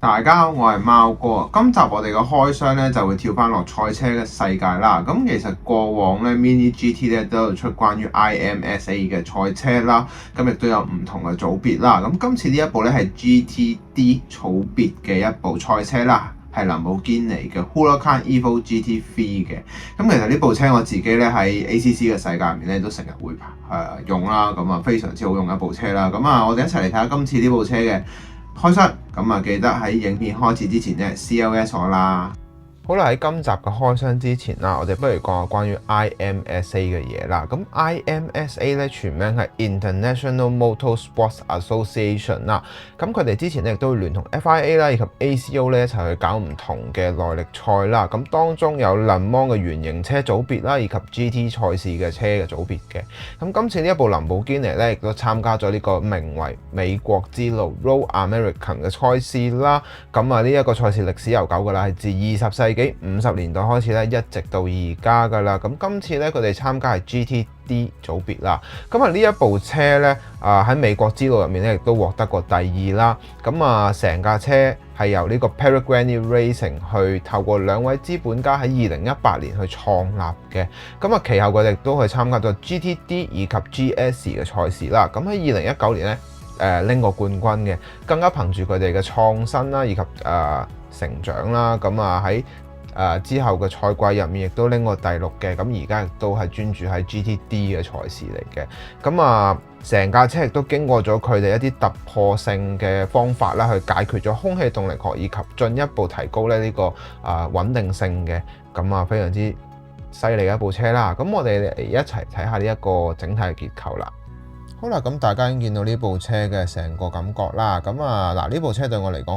大家好，我係貓哥。今集我哋嘅開箱咧就會跳翻落賽車嘅世界啦。咁其實過往咧 Mini GT 咧都有出關於 IMSA 嘅賽車啦，咁亦都有唔同嘅組別啦。咁今次呢一部咧係 GTD 組別嘅一部賽車啦，係林寶堅尼嘅 Huracan Evo GT3 嘅。咁其實呢部車我自己咧喺 ACC 嘅世界入面咧都成日會用啦，咁啊非常之好用一部車啦。咁啊，我哋一齊嚟睇下今次呢部車嘅開箱。咁啊，記得喺影片開始之前咧 CLS 我啦。好啦，喺今集嘅開箱之前啦，我哋不如講下關於 IMSA 嘅嘢啦。咁 IMSA 咧全名係 International Motorsports Association 啦。咁佢哋之前咧亦都會聯同 FIA 啦以及 ACO 咧一齊去搞唔同嘅耐力賽啦。咁當中有林芒嘅原型車組別啦，以及 GT 賽事嘅車嘅組別嘅。咁今次呢一部林寶堅尼咧亦都參加咗呢個名為美國之路 Road American 嘅賽事啦。咁啊呢一個賽事歷史悠久㗎啦，係自20世紀50年代開始咧，一直到而家㗎啦。咁今次咧，佢哋參加係 GTD 組別啦。咁啊，呢一部車咧，喺美國之路入面咧，亦都獲得過第2啦。咁啊，成架車係由呢個 Pellegrini Racing 去透過2位資本家喺2018年去創立嘅。咁啊，其後佢哋都去參加咗 GTD 以及 GS 嘅賽事啦。咁喺2019年咧，拎過冠軍嘅，更加憑住佢哋嘅創新啦，以及成長啦。咁啊喺之後嘅賽季入面亦都拎過第6嘅，咁而家亦都係專注喺 GTD 嘅賽事嚟嘅。咁啊，成架車亦都經過咗佢哋一啲突破性嘅方法啦，去解決咗空氣動力學以及進一步提高咧呢個穩定性嘅。咁啊，非常之犀利嘅一部車啦。咁我哋嚟一齊睇下呢一個整體嘅結構啦。好啦，咁大家已經見到呢部車嘅成個感覺啦。咁啊，嗱，呢部車對我嚟講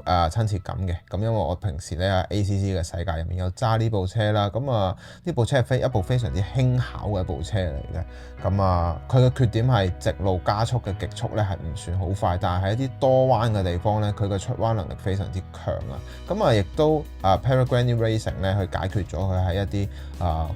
好親切感嘅。咁因為我平時咧喺 ACC 嘅世界入面有揸呢部車啦。咁啊，呢部車係一部非常之輕巧嘅一部車嚟嘅。咁啊，佢嘅缺點係直路加速嘅極速咧係唔算好快，但係喺一啲多彎嘅地方咧，佢嘅出彎能力非常之強啊。咁啊，亦都Pellegrini Racing 咧去解決咗佢喺一啲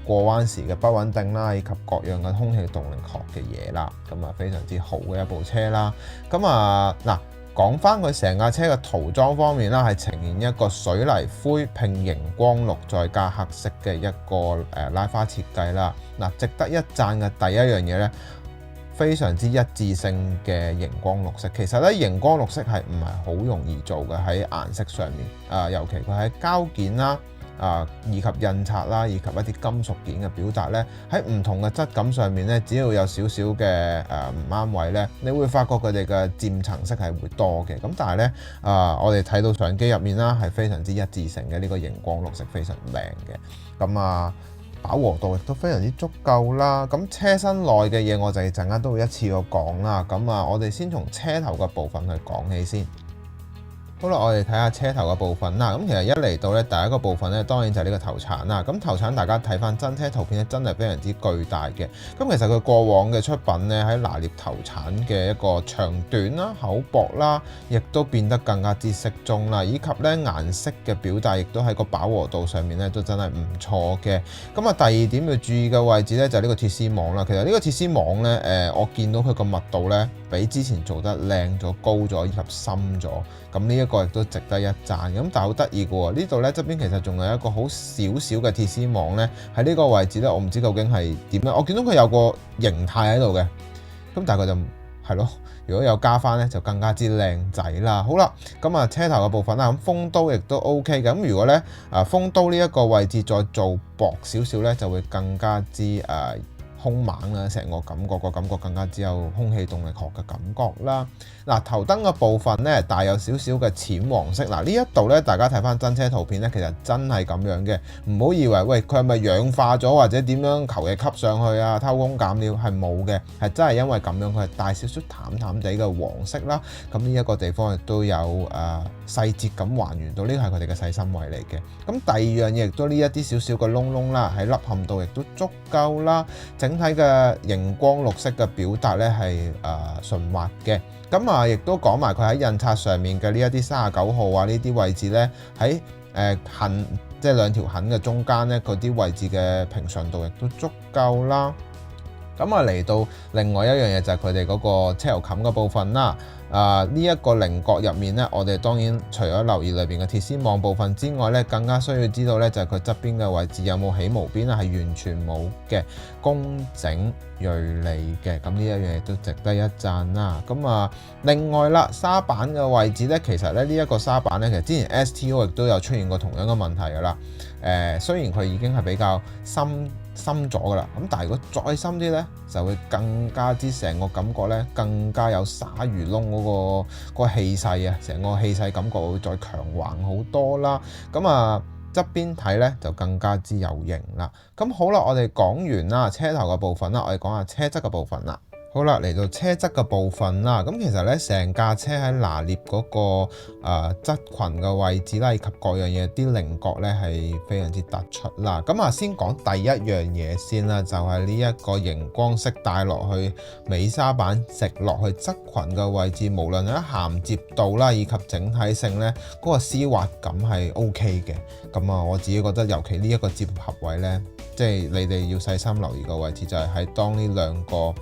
過彎時嘅不穩定啦，以及各樣嘅空氣動力學嘅嘢啦。咁啊，非常之好嘅一部車啦。咁啊，嗱，講翻佢成架車嘅塗裝方面啦，係呈現一個水泥灰拼熒光綠再加黑色嘅一個拉花設計啦。嗱，值得一讚嘅第一樣嘢咧，非常之一致性嘅熒光綠色。其實咧，熒光綠色係唔係好容易做嘅喺顏色上面。尤其佢喺膠件啦。以及印刷啦，以及一啲金屬件嘅表達咧，喺唔同嘅質感上面咧，只要有少少嘅唔啱位咧，你會發覺佢哋嘅漸層色係會多嘅。咁但係咧，我哋睇到相機入面啦，係非常之一致性嘅，呢個熒光綠色非常靚嘅。咁啊，飽和度亦都非常之足夠啦。咁車身內嘅嘢我就陣間都會一次過講啦。咁啊，我哋先從車頭嘅部分去講起先。好啦，我哋睇下車頭嘅部分啦。咁其實一嚟到咧，第一個部分咧，當然就係呢個頭鏟啦。咁頭鏟大家睇翻真車圖片咧，真係非常之巨大嘅。咁其實佢過往嘅出品咧，喺拿捏頭鏟嘅一個長短啦、厚薄啦，亦都變得更加之適中啦。以及咧顏色嘅表達，亦都喺個飽和度上面咧，都真係唔錯嘅。咁啊，第二點要注意嘅位置咧，就係呢個鐵絲網啦。其實呢個鐵絲網咧，我見到佢個密度咧，比之前做得靚咗、高咗以及深咗。咁呢一個亦都值得一讚。咁但係好得意嘅喎，呢度咧側邊其實仲有一個好少少嘅鐵絲網咧，喺呢個位置咧，我唔知究竟係點咧。我見到佢有個形態喺度嘅，咁但係佢就係咯。如果有加翻咧，就更加之靚仔啦。好啦，咁啊車頭嘅部分啦，咁風刀亦都 OK 嘅。咁如果咧風刀呢一個位置再做薄少少咧，就會更加之兇猛啦，成個感覺更加只有空氣動力學嘅感覺啦。嗱，頭燈嘅部分咧，帶有少少嘅淺黃色。嗱，呢一度咧，大家睇翻真車圖片咧，其實真係咁樣嘅，唔好以為喂佢係咪氧化咗或者點樣求其吸上去啊，偷工減料，係冇嘅，係真係因為咁樣，佢係帶少少淡淡地嘅黃色啦。咁呢一個地方亦都有細節咁還原到，呢個係佢哋嘅細心位嚟嘅。咁第二樣嘢亦都呢一啲少少嘅窿窿啦，喺凹陷度亦都足夠啦。整體嘅熒光綠色嘅表達咧係順滑嘅。咁啊，亦都講埋佢喺印刷上面嘅呢一啲39號啊，呢啲位置咧喺痕，即係兩條痕嘅中間咧，嗰啲位置嘅平順度亦都足夠啦。咁啊嚟到另外一樣嘢就係佢哋嗰個車頭冚嘅部分啦。呢一個稜角入面呢，我哋當然除咗留意裏邊嘅鐵絲網部分之外呢，更加需要知道呢就係佢側邊嘅位置有冇起毛邊啦，係完全冇嘅，工整銳利嘅。咁呢一樣嘢都值得一讚啦。咁另外啦，沙板嘅位置呢，其實咧呢一個沙板呢，其實之前 STO 亦都有出現過同樣嘅問題㗎啦。雖然佢已經係比較深咗噶啦，咁但係如果再深啲呢，就會更加之成個感覺呢，更加有鯊魚窿嗰個氣勢啊，成個氣勢感覺會再強橫好多啦。咁側邊睇呢，就更加之有型啦。咁好啦，我哋講完啦車頭嘅部分啦，我哋講下車側嘅部分啦。好啦，嚟到車側嘅部分啦，咁其實咧成架車喺拿捏嗰個側裙嘅位置啦，以及各樣嘢啲稜角咧係非常之突出啦。咁先講第一樣嘢先啦，就係呢一個熒光色帶落去尾沙板直落去側裙嘅位置，無論喺銜接度啦，以及整體性咧嗰個絲滑感係 OK 嘅。咁我自己覺得，尤其呢一個接合位咧，即係你哋要細心留意個位置，就係喺當呢兩個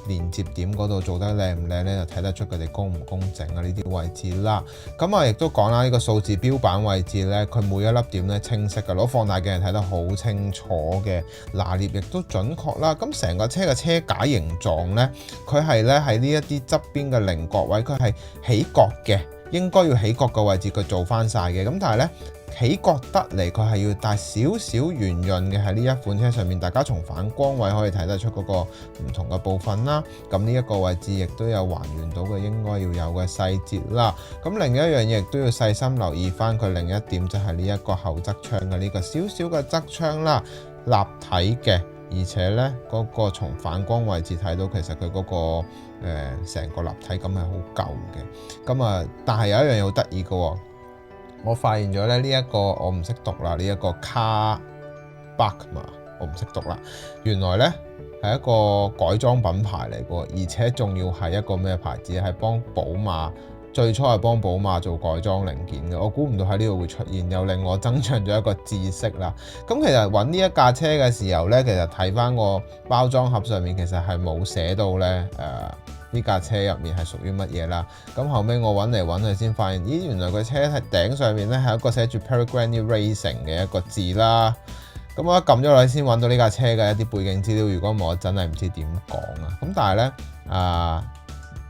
連接點嗰度做得靚唔靚咧，就睇得出佢哋工唔工整啊呢啲位置啦。咁亦都講啦，呢個數字標板位置咧，佢每一粒點咧清晰嘅，攞放大鏡睇得好清楚嘅，拿捏亦都準確啦。咁成個車嘅車架形狀咧，佢係咧喺呢一啲側邊嘅稜角位，佢係起角嘅，應該要起角嘅位置佢做翻晒嘅。咁但係咧，起角得嚟，佢係要帶少少圓潤嘅，喺呢一款車上面，大家從反光位可以睇得出嗰個唔同嘅部分啦。咁呢一個位置亦都有還原到嘅應該要有嘅細節啦。咁另一樣嘢亦都要細心留意翻佢另一點，就係呢一個後側窗嘅呢個少少嘅側窗啦，立體嘅，而且呢嗰個從反光位置睇到，其實佢嗰個成個立體感係好舊嘅。咁但係有一樣嘢好得意嘅喎。我發現咗咧呢一個我唔識讀啦，呢一個 Car Bachmann 我唔識讀啦。原來呢係一個改裝品牌嚟嘅，而且仲要係一個咩牌子？係幫寶馬，最初係幫寶馬做改裝零件嘅。我估唔到喺呢度會出現，又令我增長咗一個知識啦。咁其實揾呢一架車嘅時候呢，其實睇翻個包裝盒上面，其實係冇寫到呢。呢架車入面係屬於乜嘢啦？咁後尾我揾嚟揾去先發現，咦，原來個車係頂上面咧係一個寫住 Peregrine Racing 嘅一個字啦。咁我一撳咗落去先揾到呢架車嘅一啲背景資料。如果唔係，我真係唔知點講啊。咁但係呢，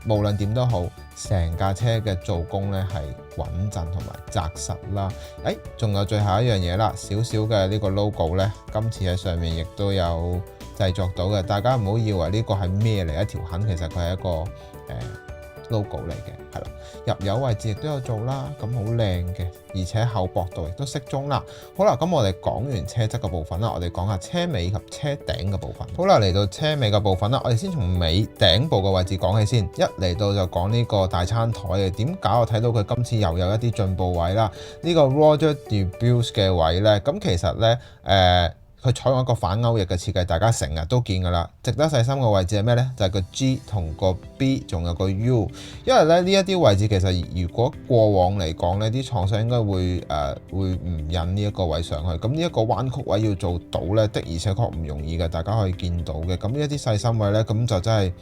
無論點都好，成架車嘅做工咧係穩陣同埋紮實啦。仲有最後一樣嘢啦，少少嘅呢個 logo 咧，今次喺上面亦都有製作到嘅，大家唔好以為呢個係咩嚟，一條痕，其實佢係一個logo 嚟嘅，係啦。入油位置亦都有做啦，咁好靚嘅，而且厚薄度亦都適中啦。好啦，咁我哋講完車側嘅部分啦，我哋講下車尾及車頂嘅部分。好啦，嚟到車尾嘅部分啦，我哋先從尾頂部嘅位置講起先。一嚟到就講呢個大餐台嘅，點解我睇到佢今次又有一啲進步位啦？呢個 Roger Debus 嘅位呢，咁其實呢，佢採用一個反勾翼嘅設計，大家成日都見㗎啦。值得細心嘅位置係咩呢？就係個 G 同個 B， 仲有個 U。因為咧呢一啲位置其實如果過往嚟講呢啲廠商應該會唔印呢一個位上去。咁呢一個彎曲位要做到呢，的而且確唔容易嘅，大家可以見到嘅。咁呢一啲細心位呢，咁就真係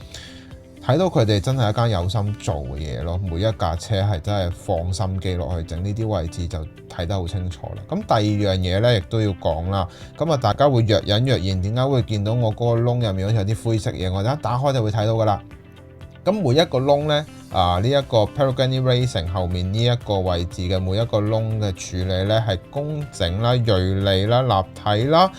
睇到佢哋真係一間有心做嘅嘢咯。每一架車係真係放心機落去整呢啲位置，就睇得好清楚啦。咁第二樣嘢呢，亦都要講啦。咁大家會若隱若現，點解會見到我嗰個窿入面好似有啲灰色嘢？我一打開就會睇到噶啦。咁每一個窿呢，呢一個 Peregrine Racing 後面呢一個位置嘅每一個窿嘅處理呢，係工整啦、銳利啦、立體啦，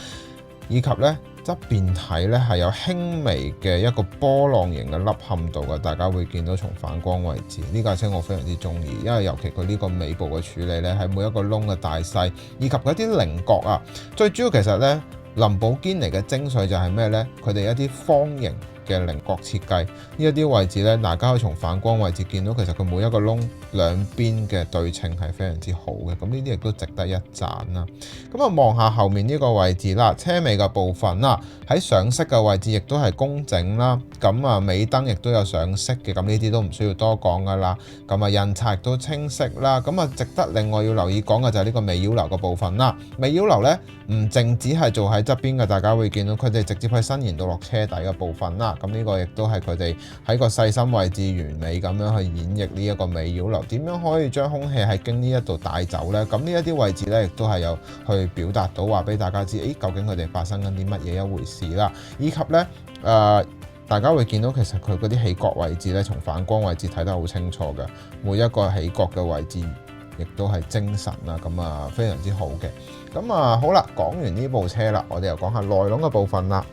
以及呢側邊睇呢係有輕微嘅一個波浪形嘅凹陷度嘅，大家會見到從反光位置。呢架車我非常之中意，因為尤其佢呢個尾部嘅處理呢，係每一個窿嘅大細，以及嗰啲稜角啊。最主要其實呢，林寶堅尼嘅精髓就係咩呢？佢哋一啲方形嘅稜角設計。呢一啲位置咧，大家可以從反光位置見到，其實佢每一個窿兩邊嘅對稱係非常之好嘅。咁呢啲亦都值得一讚啦。咁啊，望下後面呢個位置啦，車尾嘅部分啦，喺上色嘅位置亦都係工整啦。咁啊，尾燈亦都有上色嘅，咁呢啲都唔需要多講噶啦。咁啊，印刷亦都清晰啦。咁啊，值得另外要留意講嘅就係呢個尾擾流嘅部分啦。尾擾流咧，唔淨止係做喺側邊嘅，大家會見到佢哋直接去伸延到落車底嘅部分啦。咁呢個亦都係佢哋喺個細心位置完美咁樣去演繹呢一個尾擾流，點樣可以將空氣喺經呢一度帶走呢？咁呢一啲位置咧，亦都係有去表達到話俾大家知，究竟佢哋發生緊啲乜嘢一回事啦，以及咧大家會見到其實佢嗰啲起角位置咧，從反光位置睇得好清楚嘅，每一個起角嘅位置亦都係精神啦，咁啊非常之好嘅。咁啊好啦，講完呢部車啦，我哋又講下內籠嘅部分啦。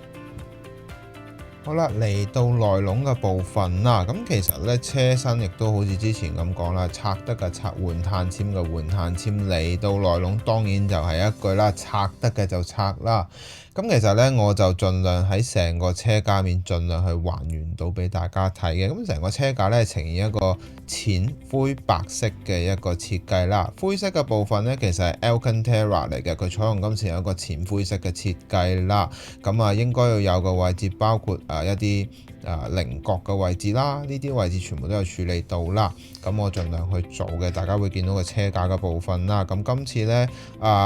好啦，嚟到內籠嘅部分啦，咁其實咧車身亦都好似之前咁講啦，拆得嘅拆，換碳纖嘅換碳纖。嚟到內籠當然就係一句啦，拆得嘅就拆啦。咁其實咧我就盡量喺成個車架面盡量去還原到俾大家睇嘅。咁成個車架咧呈現一個淺灰白色嘅一個設計啦。灰色嘅部分咧其實係 Alcantara 嚟嘅，佢採用今次有一個淺灰色嘅設計啦。咁啊應該要有個位置包括一啲稜角嘅位置啦，呢啲位置全部都有處理到啦。咁我盡量去做嘅，大家會見到個車架嘅部分啦。咁今次呢，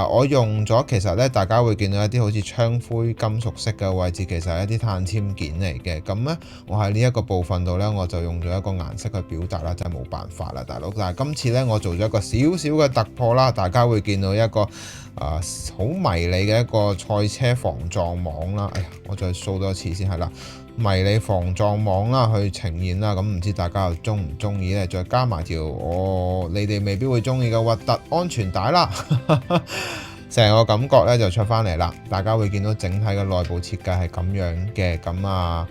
我用咗其實呢，大家會見到一啲好似槍灰金屬色嘅位置，其實係一啲碳纖件嚟嘅。咁呢，我喺呢一個部分度呢，我就用咗一個顏色去表達啦，真係冇辦法啦，大佬。但係今次呢，我做咗一個少少嘅突破啦，大家會見到一個好迷你嘅一個賽車防撞網啦。哎呀，我再掃多一次先係啦。迷你防撞網啦，去呈現啦，咁唔知大家又中唔中意呢？再加埋條你哋未必會中意嘅核突安全帶啦，成個感覺呢就出翻嚟啦。大家會見到整體嘅內部設計係咁樣嘅，咁啊，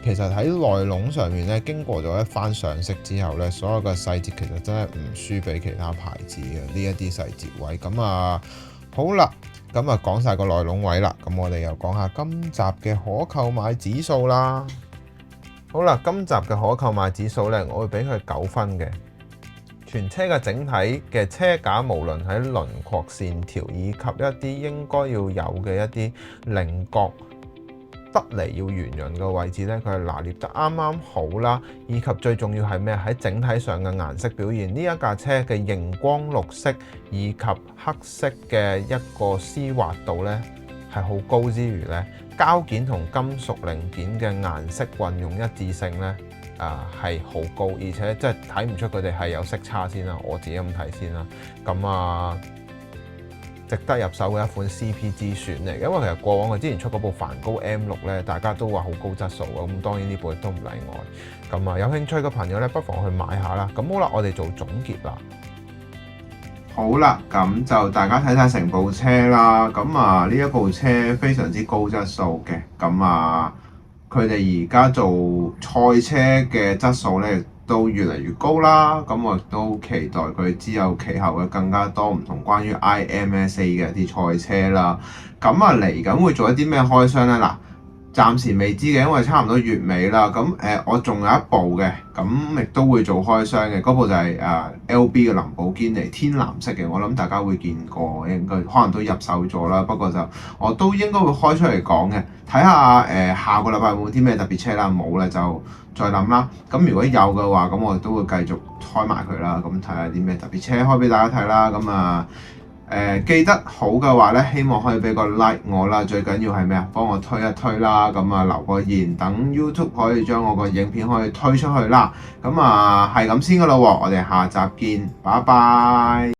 其實喺內籠上面呢，經過咗一番上色之後呢，所有嘅細節其實真係唔輸俾其他牌子嘅呢一啲細節位，咁啊好啦。咁啊，講晒個內籠位啦，咁我哋又講下今集嘅可購買指數啦。好啦，今集嘅可購買指數呢，我會俾佢9分嘅。全車嘅整體嘅車架，無論喺輪廓線條以及一啲應該要有嘅一啲稜角得嚟要圓潤嘅位置呢，佢係拿捏得啱啱好啦，以及最重要係咩？喺整體上嘅顏色表現，呢一架車嘅熒光綠色以及黑色嘅一個絲滑度呢係好高之餘呢，膠件同金屬零件嘅顏色運用一致性呢係好高，而且即係睇唔出佢哋係有色差先啦，我自己咁睇先啦，咁啊〜值得入手嘅一款 CP 之選嚟，因為其實過往佢之前出嗰部梵高 M6 咧，大家都話好高質素啊，咁當然呢部亦都唔例外。咁啊，有興趣嘅朋友咧，不妨去買下啦。咁好啦，我哋做總結啦。好啦，咁就大家睇晒成部車啦。咁啊，呢一部車非常之高質素嘅。咁啊，佢哋而家做賽車嘅質素咧，都越嚟越高啦，咁我亦都期待佢之後其後嘅更加多唔同關於 IMSA 嘅一啲賽車啦。咁啊嚟緊會做一啲咩開箱呢？嗱，暫時未知嘅，因為差唔多月尾啦。咁我仲有一部嘅，咁亦都會做開箱嘅。嗰部就係LB 嘅林寶堅尼天藍色嘅，我諗大家會見過，應該可能都入手咗啦。不過就我都應該會開出嚟講嘅，睇下下個禮拜有冇啲咩特別車啦，冇咧就再諗啦。咁如果有嘅話，咁我都會繼續開埋佢啦。咁睇下啲咩特別車開俾大家睇啦。咁啊記得好嘅話咧，希望可以俾個 like 我啦。最緊要係咩啊？幫我推一推啦。咁啊留個言，等 YouTube 可以將我個影片可以推出去啦。咁啊係咁先噶啦喎，我哋下集見，拜拜。